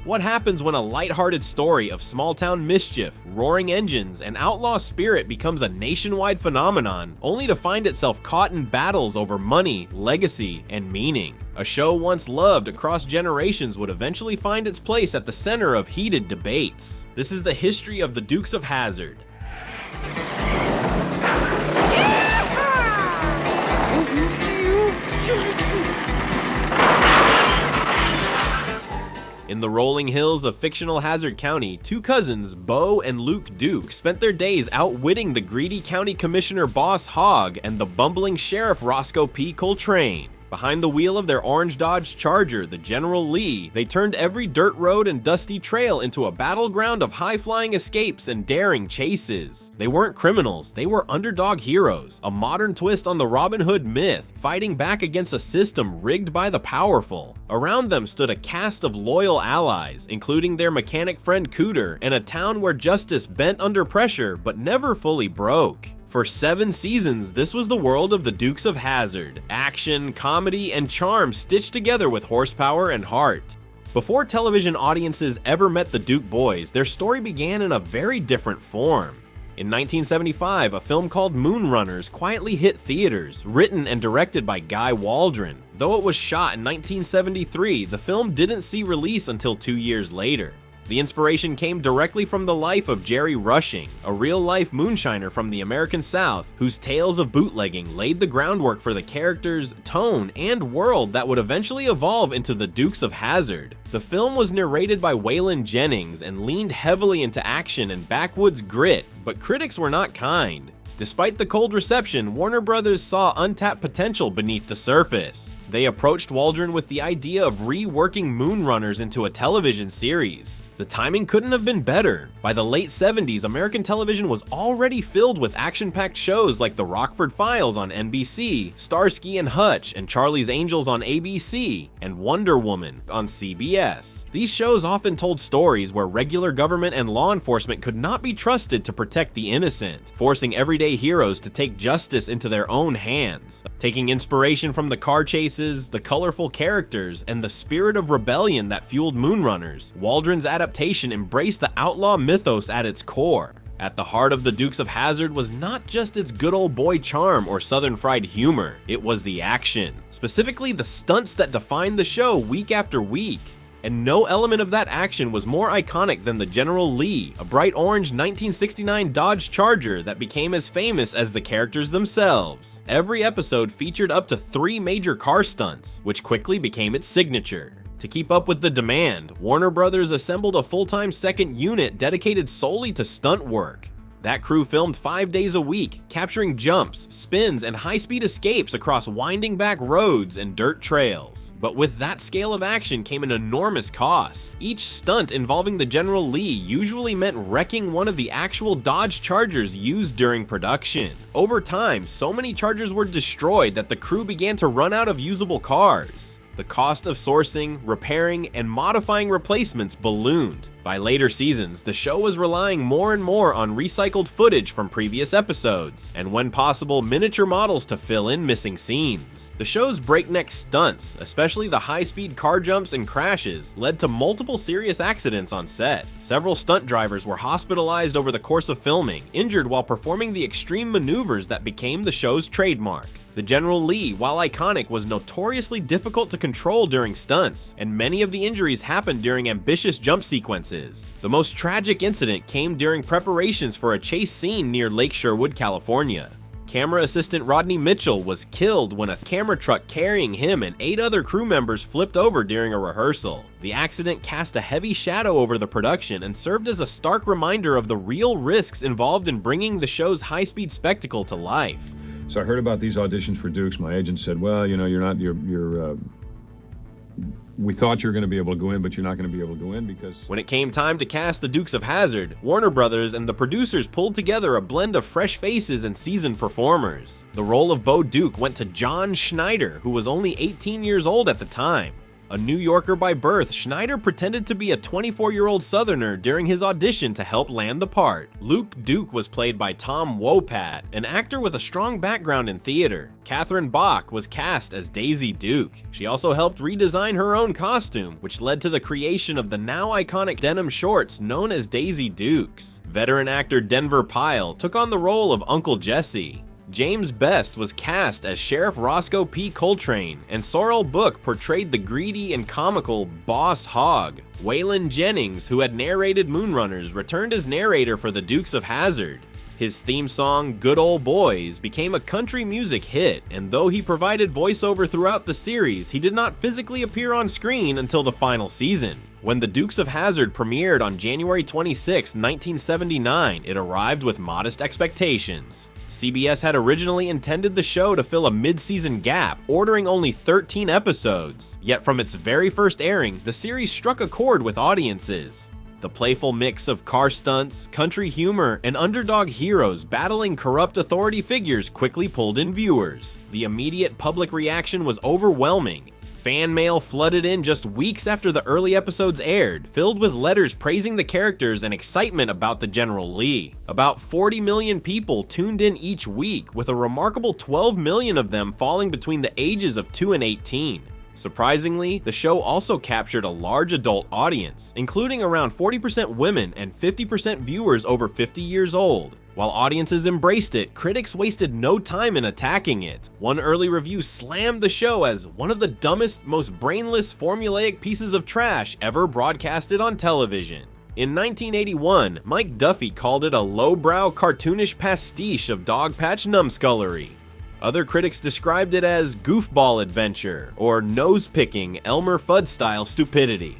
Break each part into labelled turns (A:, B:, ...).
A: What happens when a lighthearted story of small-town mischief, roaring engines, and outlaw spirit becomes a nationwide phenomenon, only to find itself caught in battles over money, legacy, and meaning? A show once loved across generations would eventually find its place at the center of heated debates. This is the history of the Dukes of Hazzard. In the rolling hills of fictional Hazzard County, two cousins, Bo and Luke Duke, spent their days outwitting the greedy county commissioner Boss Hogg and the bumbling sheriff Roscoe P. Coltrane. Behind the wheel of their orange Dodge Charger, the General Lee, they turned every dirt road and dusty trail into a battleground of high-flying escapes and daring chases. They weren't criminals, they were underdog heroes, a modern twist on the Robin Hood myth, fighting back against a system rigged by the powerful. Around them stood a cast of loyal allies, including their mechanic friend Cooter, and a town where justice bent under pressure but never fully broke. For 7 seasons, this was the world of the Dukes of Hazzard. Action, comedy, and charm stitched together with horsepower and heart. Before television audiences ever met the Duke boys, their story began in a very different form. In 1975, a film called Moonrunners quietly hit theaters, written and directed by Guy Waldron. Though it was shot in 1973, the film didn't see release until 2 years later. The inspiration came directly from the life of Jerry Rushing, a real-life moonshiner from the American South, whose tales of bootlegging laid the groundwork for the characters, tone, and world that would eventually evolve into the Dukes of Hazzard. The film was narrated by Waylon Jennings and leaned heavily into action and backwoods grit, but critics were not kind. Despite the cold reception, Warner Brothers saw untapped potential beneath the surface. They approached Waldron with the idea of reworking Moonrunners into a television series. The timing couldn't have been better. By the late 70s, American television was already filled with action-packed shows like The Rockford Files on NBC, Starsky and Hutch and Charlie's Angels on ABC, and Wonder Woman on CBS. These shows often told stories where regular government and law enforcement could not be trusted to protect the innocent, forcing everyday heroes to take justice into their own hands. Taking inspiration from the car chases, the colorful characters, and the spirit of rebellion that fueled Moonrunners, Waldron's adaptation embraced the outlaw mythos at its core. At the heart of the Dukes of Hazzard was not just its good old boy charm or southern fried humor, it was the action. Specifically the stunts that defined the show week after week. And no element of that action was more iconic than the General Lee, a bright orange 1969 Dodge Charger that became as famous as the characters themselves. Every episode featured up to 3 major car stunts, which quickly became its signature. To keep up with the demand, Warner Brothers assembled a full-time second unit dedicated solely to stunt work. That crew filmed 5 days a week, capturing jumps, spins, and high-speed escapes across winding back roads and dirt trails. But with that scale of action came an enormous cost. Each stunt involving the General Lee usually meant wrecking one of the actual Dodge Chargers used during production. Over time, so many Chargers were destroyed that the crew began to run out of usable cars. The cost of sourcing, repairing, and modifying replacements ballooned. By later seasons, the show was relying more and more on recycled footage from previous episodes, and when possible, miniature models to fill in missing scenes. The show's breakneck stunts, especially the high-speed car jumps and crashes, led to multiple serious accidents on set. Several stunt drivers were hospitalized over the course of filming, injured while performing the extreme maneuvers that became the show's trademark. The General Lee, while iconic, was notoriously difficult to control during stunts, and many of the injuries happened during ambitious jump sequences. The most tragic incident came during preparations for a chase scene near Lake Sherwood, California. Camera assistant Rodney Mitchell was killed when a camera truck carrying him and 8 other crew members flipped over during a rehearsal. The accident cast a heavy shadow over the production and served as a stark reminder of the real risks involved in bringing the show's high-speed spectacle to life.
B: So I heard about these auditions for Dukes. My agent said, well, we thought you were going to be able to go in, but you're not going to be able to go in because...
A: When it came time to cast the Dukes of Hazzard, Warner Brothers and the producers pulled together a blend of fresh faces and seasoned performers. The role of Bo Duke went to John Schneider, who was only 18 years old at the time. A New Yorker by birth, Schneider pretended to be a 24-year-old Southerner during his audition to help land the part. Luke Duke was played by Tom Wopat, an actor with a strong background in theater. Catherine Bach was cast as Daisy Duke. She also helped redesign her own costume, which led to the creation of the now iconic denim shorts known as Daisy Dukes. Veteran actor Denver Pyle took on the role of Uncle Jesse. James Best was cast as Sheriff Roscoe P. Coltrane, and Sorrel Book portrayed the greedy and comical Boss Hogg. Waylon Jennings, who had narrated Moonrunners, returned as narrator for the Dukes of Hazzard. His theme song, Good Ol' Boys, became a country music hit, and though he provided voiceover throughout the series, he did not physically appear on screen until the final season. When the Dukes of Hazzard premiered on January 26, 1979, it arrived with modest expectations. CBS had originally intended the show to fill a mid-season gap, ordering only 13 episodes. Yet from its very first airing, the series struck a chord with audiences. The playful mix of car stunts, country humor, and underdog heroes battling corrupt authority figures quickly pulled in viewers. The immediate public reaction was overwhelming. Fan mail flooded in just weeks after the early episodes aired, filled with letters praising the characters and excitement about the General Lee. About 40 million people tuned in each week, with a remarkable 12 million of them falling between the ages of 2 and 18. Surprisingly, the show also captured a large adult audience, including around 40% women and 50% viewers over 50 years old. While audiences embraced it, critics wasted no time in attacking it. One early review slammed the show as one of the dumbest, most brainless, formulaic pieces of trash ever broadcasted on television. In 1981, Mike Duffy called it a lowbrow, cartoonish pastiche of Dogpatch numbskullery. Other critics described it as goofball adventure or nose-picking Elmer Fudd-style stupidity.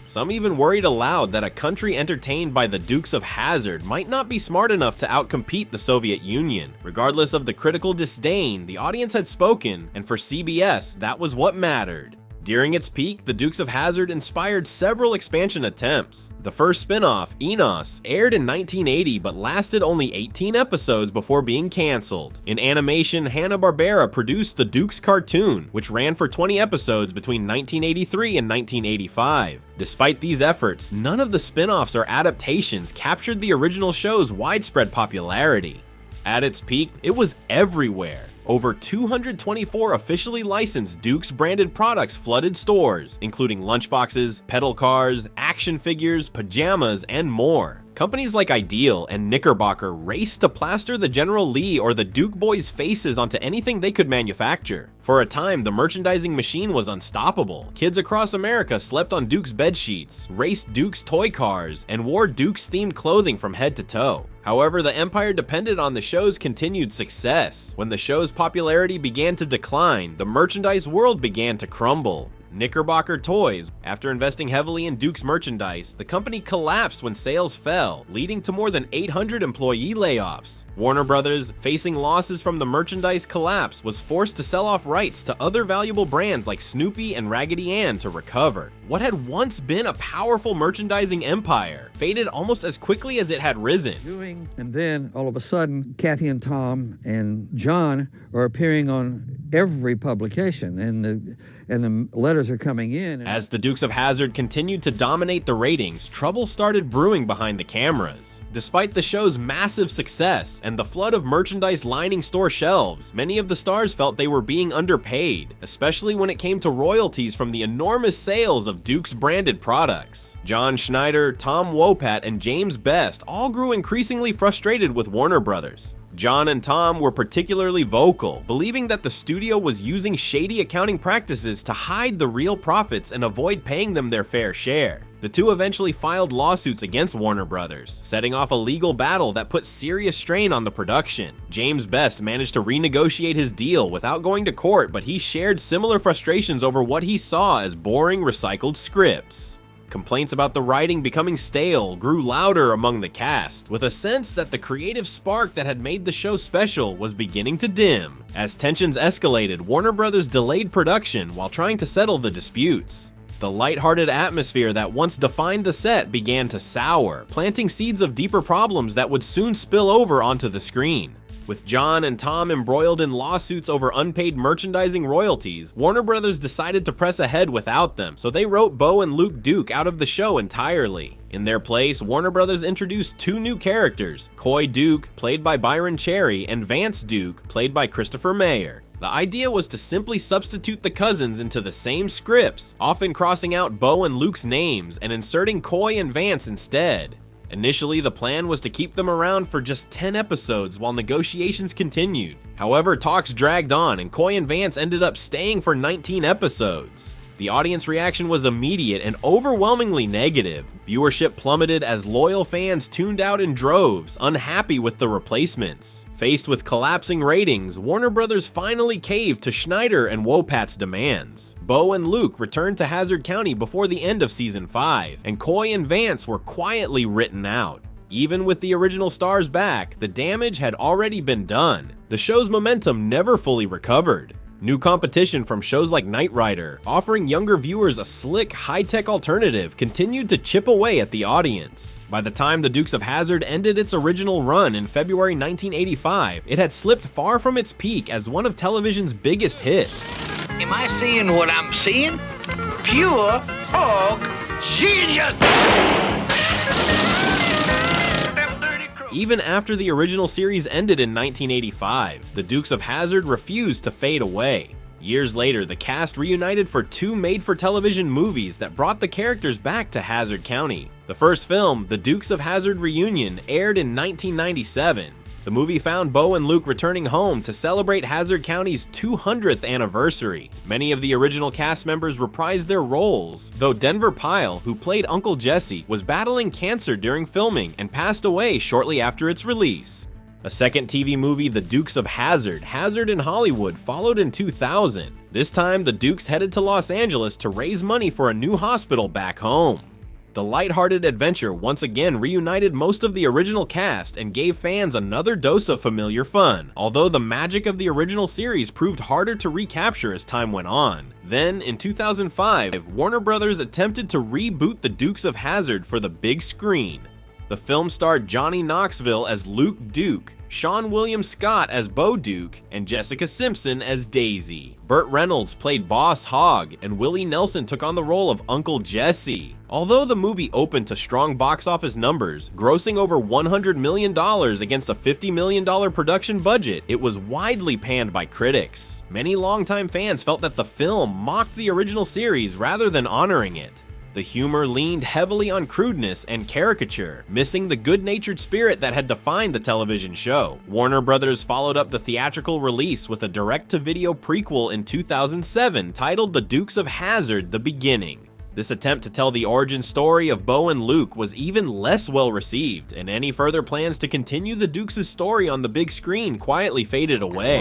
A: Some even worried aloud that a country entertained by the Dukes of Hazzard might not be smart enough to outcompete the Soviet Union. Regardless of the critical disdain, the audience had spoken, and for CBS, that was what mattered. During its peak, the Dukes of Hazzard inspired several expansion attempts. The first spin-off, Enos, aired in 1980 but lasted only 18 episodes before being cancelled. In animation, Hanna-Barbera produced the Dukes cartoon, which ran for 20 episodes between 1983 and 1985. Despite these efforts, none of the spin-offs or adaptations captured the original show's widespread popularity. At its peak, it was everywhere. Over 224 officially licensed Dukes branded products flooded stores, including lunchboxes, pedal cars, action figures, pajamas, and more. Companies like Ideal and Knickerbocker raced to plaster the General Lee or the Duke Boys' faces onto anything they could manufacture. For a time, the merchandising machine was unstoppable. Kids across America slept on Dukes bedsheets, raced Dukes toy cars, and wore Dukes-themed clothing from head to toe. However, the empire depended on the show's continued success. When the show's popularity began to decline, the merchandise world began to crumble. Knickerbocker Toys, after investing heavily in Dukes merchandise, the company collapsed when sales fell, leading to more than 800 employee layoffs. Warner Brothers, facing losses from the merchandise collapse, was forced to sell off rights to other valuable brands like Snoopy and Raggedy Ann to recover. What had once been a powerful merchandising empire faded almost as quickly as it had risen.
C: And then, all of a sudden, Kathy and Tom and John are appearing on every publication, and the letters are coming in.
A: As the Dukes of Hazzard continued to dominate the ratings, trouble started brewing behind the cameras. Despite the show's massive success and the flood of merchandise lining store shelves, many of the stars felt they were being underpaid, especially when it came to royalties from the enormous sales of Dukes branded products. John Schneider, Tom Wopat, and James Best all grew increasingly frustrated with Warner Brothers. John and Tom were particularly vocal, believing that the studio was using shady accounting practices to hide the real profits and avoid paying them their fair share. The two eventually filed lawsuits against Warner Brothers, setting off a legal battle that put serious strain on the production. James Best managed to renegotiate his deal without going to court, but he shared similar frustrations over what he saw as boring, recycled scripts. Complaints about the writing becoming stale grew louder among the cast, with a sense that the creative spark that had made the show special was beginning to dim. As tensions escalated, Warner Brothers delayed production while trying to settle the disputes. The lighthearted atmosphere that once defined the set began to sour, planting seeds of deeper problems that would soon spill over onto the screen. With John and Tom embroiled in lawsuits over unpaid merchandising royalties, Warner Brothers decided to press ahead without them, so they wrote Bo and Luke Duke out of the show entirely. In their place, Warner Brothers introduced two new characters, Coy Duke, played by Byron Cherry, and Vance Duke, played by Christopher Mayer. The idea was to simply substitute the cousins into the same scripts, often crossing out Bo and Luke's names and inserting Coy and Vance instead. Initially, the plan was to keep them around for just 10 episodes while negotiations continued. However, talks dragged on and Coy and Vance ended up staying for 19 episodes. The audience reaction was immediate and overwhelmingly negative. Viewership plummeted as loyal fans tuned out in droves, unhappy with the replacements. Faced with collapsing ratings, Warner Brothers finally caved to Schneider and Wopat's demands. Bo and Luke returned to Hazzard County before the end of season 5, and Coy and Vance were quietly written out. Even with the original stars back, the damage had already been done. The show's momentum never fully recovered. New competition from shows like Knight Rider, offering younger viewers a slick, high-tech alternative, continued to chip away at the audience. By the time the Dukes of Hazzard ended its original run in February 1985, it had slipped far from its peak as one of television's biggest hits.
D: Am I seeing what I'm seeing? Pure hog genius!
A: Even after the original series ended in 1985, the Dukes of Hazzard refused to fade away. Years later, the cast reunited for two made-for-television movies that brought the characters back to Hazzard County. The first film, The Dukes of Hazzard Reunion, aired in 1997. The movie found Bo and Luke returning home to celebrate Hazzard County's 200th anniversary. Many of the original cast members reprised their roles, though Denver Pyle, who played Uncle Jesse, was battling cancer during filming and passed away shortly after its release. A second TV movie, The Dukes of Hazzard, Hazzard in Hollywood, followed in 2000. This time, the Dukes headed to Los Angeles to raise money for a new hospital back home. The lighthearted adventure once again reunited most of the original cast and gave fans another dose of familiar fun, although the magic of the original series proved harder to recapture as time went on. Then, in 2005, Warner Brothers attempted to reboot The Dukes of Hazzard for the big screen. The film starred Johnny Knoxville as Luke Duke, Sean William Scott as Bo Duke, and Jessica Simpson as Daisy. Burt Reynolds played Boss Hogg, and Willie Nelson took on the role of Uncle Jesse. Although the movie opened to strong box office numbers, grossing over $100 million against a $50 million production budget, it was widely panned by critics. Many longtime fans felt that the film mocked the original series rather than honoring it. The humor leaned heavily on crudeness and caricature, missing the good-natured spirit that had defined the television show. Warner Brothers followed up the theatrical release with a direct-to-video prequel in 2007 titled The Dukes of Hazzard: The Beginning. This attempt to tell the origin story of Bo and Luke was even less well received, and any further plans to continue the Dukes' story on the big screen quietly faded away.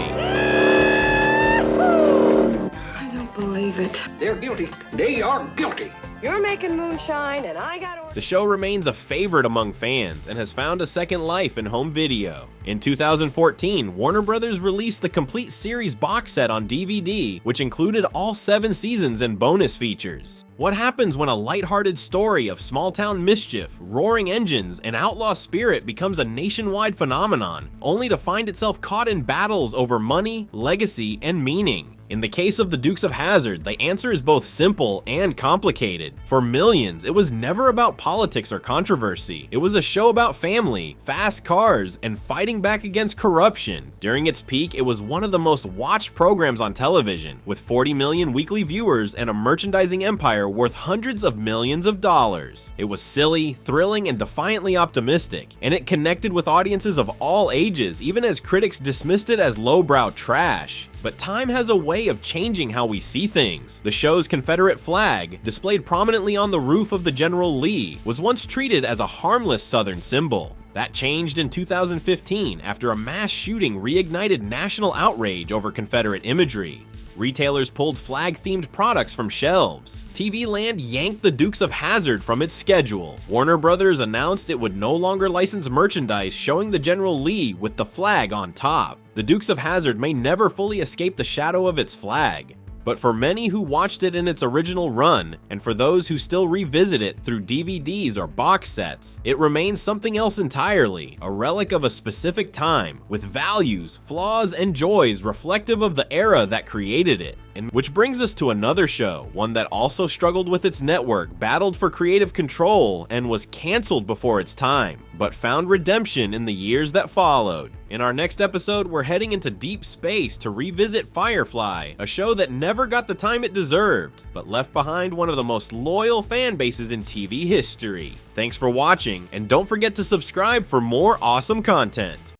E: I don't believe it.
F: They're guilty. They are guilty.
E: You're making moonshine, and I got...
A: The show remains a favorite among fans and has found a second life in home video. In 2014, Warner Brothers released the complete series box set on DVD, which included all 7 seasons and bonus features. What happens when a lighthearted story of small-town mischief, roaring engines, and outlaw spirit becomes a nationwide phenomenon, only to find itself caught in battles over money, legacy, and meaning? In the case of the Dukes of Hazzard, the answer is both simple and complicated. For millions, it was never about politics or controversy. It was a show about family, fast cars, and fighting back against corruption. During its peak, it was one of the most watched programs on television, with 40 million weekly viewers and a merchandising empire worth hundreds of millions of dollars. It was silly, thrilling, and defiantly optimistic, and it connected with audiences of all ages, even as critics dismissed it as lowbrow trash. But time has a way of changing how we see things. The show's Confederate flag, displayed prominently on the roof of the General Lee, was once treated as a harmless Southern symbol. That changed in 2015 after a mass shooting reignited national outrage over Confederate imagery. Retailers pulled flag-themed products from shelves. TV Land yanked the Dukes of Hazzard from its schedule. Warner Brothers announced it would no longer license merchandise showing the General Lee with the flag on top. The Dukes of Hazzard may never fully escape the shadow of its flag. But for many who watched it in its original run, and for those who still revisit it through DVDs or box sets, it remains something else entirely, a relic of a specific time, with values, flaws, and joys reflective of the era that created it. And which brings us to another show, one that also struggled with its network, battled for creative control, and was cancelled before its time, but found redemption in the years that followed. In our next episode, we're heading into deep space to revisit Firefly, a show that never got the time it deserved, but left behind one of the most loyal fan bases in TV history. Thanks for watching, and don't forget to subscribe for more awesome content.